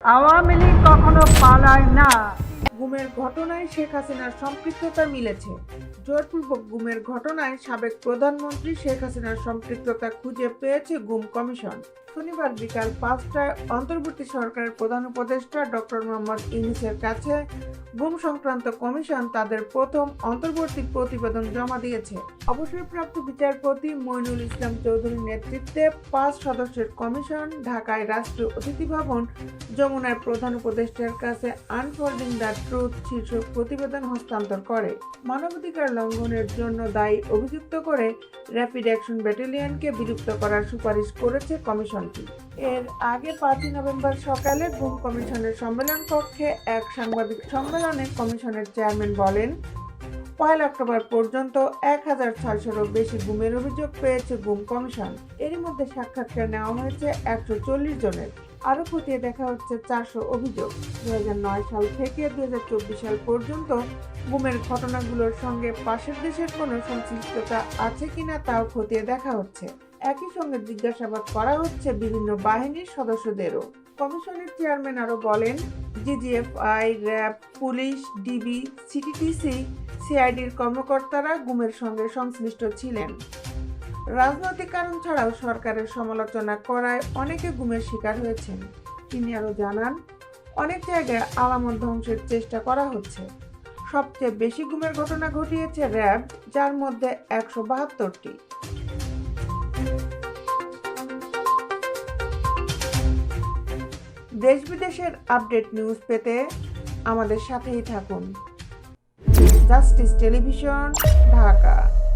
আওয়ামী লীগ কখনো পালায় না। গুমের ঘটনায় শেখ হাসিনার সম্পৃক্ততা মিলেছে। জোরপূর্বক গুমের ঘটনায় সাবেক প্রধানমন্ত্রী শেখ হাসিনার সম্পৃক্ততা খুঁজে পেয়েছে গুম কমিশন। শনিবার বিকাল 5টায় অন্তর্বর্তী সরকারের প্রধান উপদেষ্টা ডক্টর মোহাম্মদ ইউনূসের কাছে গুম সংক্রান্ত কমিশন তাদের প্রথম অন্তর্বর্তী প্রতিবেদন জমা দিয়েছে। অবসরপ্রাপ্ত বিচারপতি মইনুল ইসলাম চৌধুরীর নেতৃত্বে 5 সদস্যের কমিশন ঢাকায় রাষ্ট্রীয় অতিথি ভবন যমুনায় প্রধান উপদেষ্টার কাছে আনফোল্ডিং দ্য ট্রুথ শীর্ষক প্রতিবেদন হস্তান্তর করে। মানবাধিকার লঙ্ঘনের জন্য দায়ী অভিযুক্ত করে র্যাপিড অ্যাকশন ব্যাটালিয়নকে বিলুপ্ত করার সুপারিশ করেছে কমিশনটি। এর আগে 5ই নভেম্বর সকালে গুম কমিশনের সম্মেলন কক্ষে এক সাংবাদিক সম্মেলনে কমিশনের চেয়ারম্যান বলেন, 1 অক্টোবর পর্যন্ত 1006-এরও বেশি গুমের অভিযোগ পেয়েছে গুম কমিশন। এরই মধ্যে সাক্ষাৎকার নেওয়া হয়েছে 140 জনের। আরও খতিয়ে দেখা হচ্ছে 400 অভিযোগ। 2009 সাল থেকে 2024 সাল পর্যন্ত গুমের ঘটনাগুলোর সঙ্গে পাশের দেশের কোনো সংশ্লিষ্টতা আছে কিনা তাও খতিয়ে দেখা হচ্ছে। একই সঙ্গে জিজ্ঞাসাবাদ করা হচ্ছে বিভিন্ন বাহিনীর সদস্যদেরও। কমিশনের চেয়ারম্যান আরও বলেন, জিজিএফআই, র্যাব, পুলিশ, ডিবি, সিটিটিসি, সিআইডির কর্মকর্তারা গুমের সঙ্গে সংশ্লিষ্ট ছিলেন। রাজনৈতিক কারণ ছাড়াও সরকারের সমালোচনা করায় অনেকে গুমের শিকার হয়েছেন। তিনি আরও জানান, অনেক জায়গায় আলামত ধ্বংসের চেষ্টা করা হচ্ছে। সবচেয়ে বেশি গুমের ঘটনা ঘটিয়েছে র্যাব, যার মধ্যে 172টি। দেশ বিদেশের আপডেট নিউজ পেতে আমাদের সাথেই থাকুন। Justice television, Dhaka.